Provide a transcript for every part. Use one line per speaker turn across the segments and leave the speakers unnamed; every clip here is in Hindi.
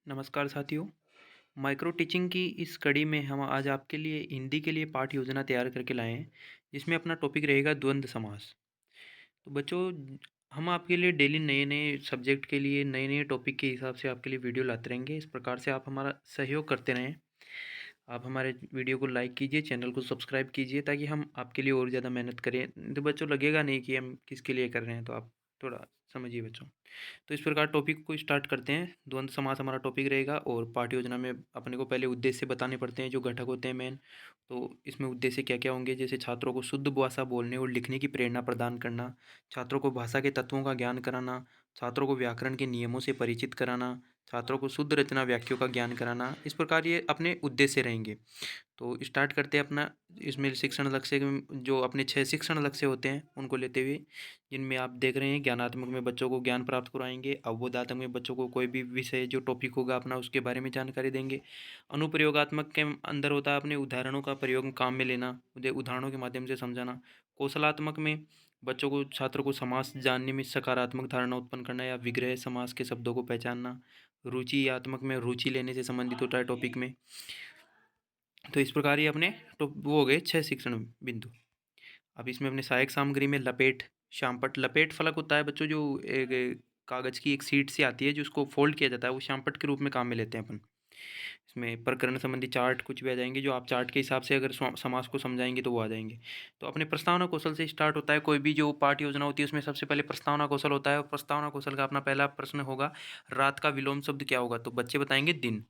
नमस्कार साथियों। माइक्रो टीचिंग की इस कड़ी में हम आज आपके लिए हिंदी के लिए पाठ योजना तैयार करके लाए हैं, जिसमें अपना टॉपिक रहेगा द्वंद्व समास। तो बच्चों, हम आपके लिए डेली नए नए सब्जेक्ट के लिए नए नए टॉपिक के हिसाब से आपके लिए वीडियो लाते रहेंगे। इस प्रकार से आप हमारा सहयोग करते रहें। आप हमारे वीडियो को लाइक कीजिए, चैनल को सब्सक्राइब कीजिए, ताकि हम आपके लिए और ज़्यादा मेहनत करें। तो बच्चों, लगेगा नहीं कि हम किसके लिए कर रहे हैं, तो आप थोड़ा समझिए बच्चों। तो इस प्रकार टॉपिक को स्टार्ट करते हैं। द्वंद्व समास हमारा टॉपिक रहेगा और पाठ्य योजना में अपने को पहले उद्देश्य बताने पड़ते हैं, जो घटक होते हैं मेन। तो इसमें उद्देश्य क्या क्या होंगे, जैसे छात्रों को शुद्ध भाषा बोलने और लिखने की प्रेरणा प्रदान करना, छात्रों को भाषा के तत्वों का ज्ञान कराना, छात्रों को व्याकरण के नियमों से परिचित कराना, छात्रों को शुद्ध रचना वाक्यों का ज्ञान कराना। इस प्रकार ये अपने उद्देश्य रहेंगे। तो स्टार्ट करते हैं अपना। इसमें शिक्षण लक्ष्य जो अपने 6 शिक्षण लक्ष्य होते हैं उनको लेते हुए, जिनमें आप देख रहे हैं ज्ञानात्मक में बच्चों को ज्ञान प्राप्त कराएंगे, अवबोधात्मक में बच्चों को कोई भी विषय जो टॉपिक होगा अपना उसके बारे में जानकारी देंगे, अनुप्रयोगात्मक के अंदर होता है अपने उदाहरणों का प्रयोग काम में लेना, उदाहरणों के माध्यम से समझाना, कौशलात्मक में बच्चों को छात्रों को समास जानने में सकारात्मक धारणा उत्पन्न करना या विग्रह समास के शब्दों को पहचानना, रुचियात्मक में रुचि लेने से संबंधित होता है टॉपिक में। तो इस प्रकार ये अपने वो हो गए 6 शिक्षण बिंदु। अब इसमें अपने सहायक सामग्री में लपेट, श्यामपट्ट, लपेट फलक होता है बच्चों, जो एक कागज़ की एक शीट सी आती है जिसको फोल्ड किया जाता है, वो श्यामपट्ट के रूप में काम में लेते हैं अपन। इसमें प्रकरण संबंधी चार्ट कुछ भी आ जाएंगे, जो आप चार्ट के हिसाब से अगर समास को समझाएंगे तो वो आ जाएंगे। तो अपने प्रस्तावना कौशल से स्टार्ट होता है। कोई भी जो पाठ योजना होती है उसमें सबसे पहले प्रस्तावना कौशल होता है, और प्रस्तावना कौशल का अपना पहला प्रश्न होगा, रात का विलोम शब्द क्या होगा? तो बच्चे बताएंगे दिन।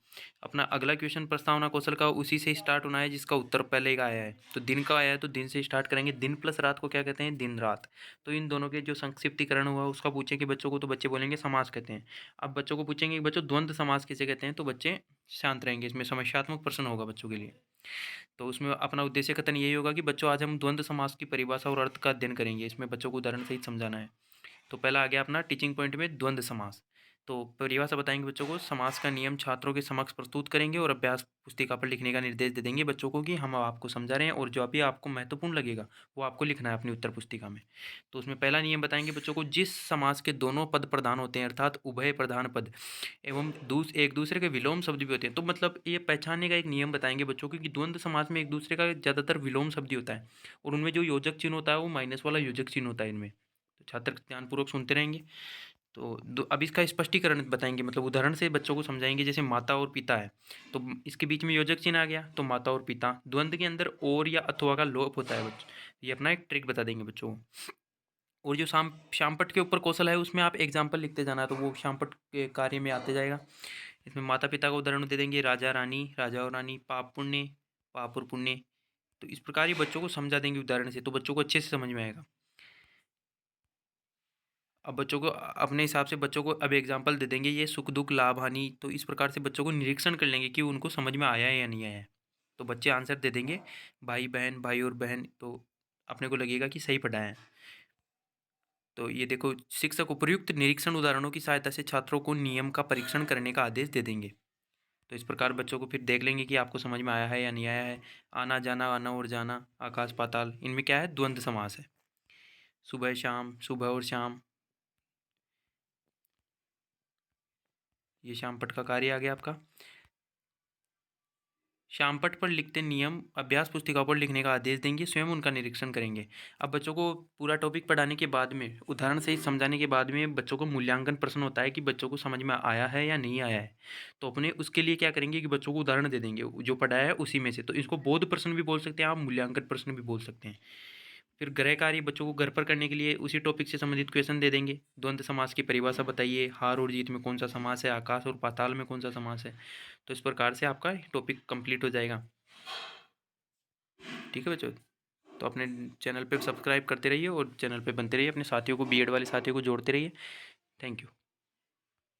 अपना अगला क्वेश्चन प्रस्तावना कौशल का उसी से स्टार्ट होना है जिसका उत्तर पहले का आया है। तो दिन का आया है तो दिन से स्टार्ट करेंगे। दिन प्लस रात को क्या कहते हैं? दिन रात। तो इन दोनों के जो संक्षिप्तीकरण हुआ उसका पूछेंगे बच्चों को, तो बच्चे बोलेंगे समास कहते हैं। अब बच्चों को पूछेंगे कि बच्चों द्वंद्व समास किसे कहते हैं, तो बच्चे शांत रहेंगे। इसमें समस्यात्मक प्रश्न होगा बच्चों के लिए। तो उसमें अपना उद्देश्य कथन यही होगा कि बच्चों आज हम द्वंद्व समास की परिभाषा और अर्थ का अध्ययन करेंगे। इसमें बच्चों को उदाहरण सहित समझाना है। तो पहला आ गया अपना टीचिंग पॉइंट में द्वंद्व समास। तो परिभाषा बताएंगे बच्चों को, समास का नियम छात्रों के समक्ष प्रस्तुत करेंगे और अभ्यास पुस्तिका पर लिखने का निर्देश दे देंगे बच्चों को कि हम आपको समझा रहे हैं, और जो अभी आपको महत्वपूर्ण लगेगा वो आपको लिखना है अपनी उत्तर पुस्तिका में। तो उसमें पहला नियम बताएंगे बच्चों को, जिस समास के दोनों पद प्रधान होते हैं, अर्थात उभय प्रधान पद एवं एक दूसरे के विलोम शब्द भी होते हैं। तो मतलब ये पहचानने का एक नियम बताएंगे बच्चों को कि द्वंद्व समास में एक दूसरे का ज़्यादातर विलोम शब्द ही होता है, और उनमें जो योजक चिन्ह होता है वो माइनस वाला योजक चिन्ह होता है इनमें। तो छात्र ध्यानपूर्वक सुनते रहेंगे। तो अब इसका स्पष्टीकरण बताएंगे, मतलब उदाहरण से बच्चों को समझाएंगे। जैसे माता और पिता है, तो इसके बीच में योजक चिन्ह आ गया, तो माता और पिता। द्वंद्व के अंदर और या अथवा का लोप होता है बच्चों, ये अपना एक ट्रिक बता देंगे बच्चों को। और जो श्यामपट्ट के ऊपर कौशल है उसमें आप एग्जाम्पल लिखते जाना, तो वो श्यामपट्ट के कार्य में आते जाएगा। इसमें माता पिता का उदाहरण दे देंगे, राजा रानी, राजा और रानी, पाप पुण्य, पाप और पुण्य। तो इस प्रकार ये बच्चों को समझा देंगे उदाहरण से, तो बच्चों को अच्छे से समझ में आएगा। अब बच्चों को अपने हिसाब से बच्चों को अब एग्जाम्पल दे देंगे, ये सुख दुख लाभ हानि। तो इस प्रकार से बच्चों को निरीक्षण कर लेंगे कि उनको समझ में आया है या नहीं आया है। तो बच्चे आंसर दे देंगे, भाई बहन, भाई और बहन। तो अपने को लगेगा कि सही पढ़ा है। तो ये देखो, शिक्षक उपयुक्त निरीक्षण उदाहरणों की सहायता से छात्रों को नियम का परीक्षण करने का आदेश दे देंगे। तो इस प्रकार बच्चों को फिर देख लेंगे कि आपको समझ में आया है या नहीं आया है। आना जाना, आना और जाना, आकाश पाताल, इनमें क्या है? द्वंद्व समास है। सुबह शाम, सुबह और शाम, ये श्यामपट्ट का कार्य आ गया आपका। श्यामपट्ट पर लिखते नियम अभ्यास पुस्तिका पर लिखने का आदेश देंगे, स्वयं उनका निरीक्षण करेंगे। अब बच्चों को पूरा टॉपिक पढ़ाने के बाद में, उदाहरण से ही समझाने के बाद में, बच्चों को मूल्यांकन प्रश्न होता है कि बच्चों को समझ में आया है या नहीं आया है। तो अपने उसके लिए क्या करेंगे कि बच्चों को उदाहरण दे देंगे जो पढ़ाया है उसी में से। तो इसको बोध प्रश्न भी बोल सकते हैं आप, मूल्यांकन प्रश्न भी बोल सकते हैं। फिर गृह कार्य बच्चों को घर पर करने के लिए उसी टॉपिक से संबंधित क्वेश्चन दे देंगे। द्वंद्व समास की परिभाषा बताइए, हार और जीत में कौन सा समास है, आकाश और पाताल में कौन सा समास है। तो इस प्रकार से आपका टॉपिक कंप्लीट हो जाएगा। ठीक है बच्चों, तो अपने चैनल पे सब्सक्राइब करते रहिए और चैनल पे बनते रहिए, अपने साथियों को, बीएड वाले साथियों को जोड़ते रहिए। Thank you.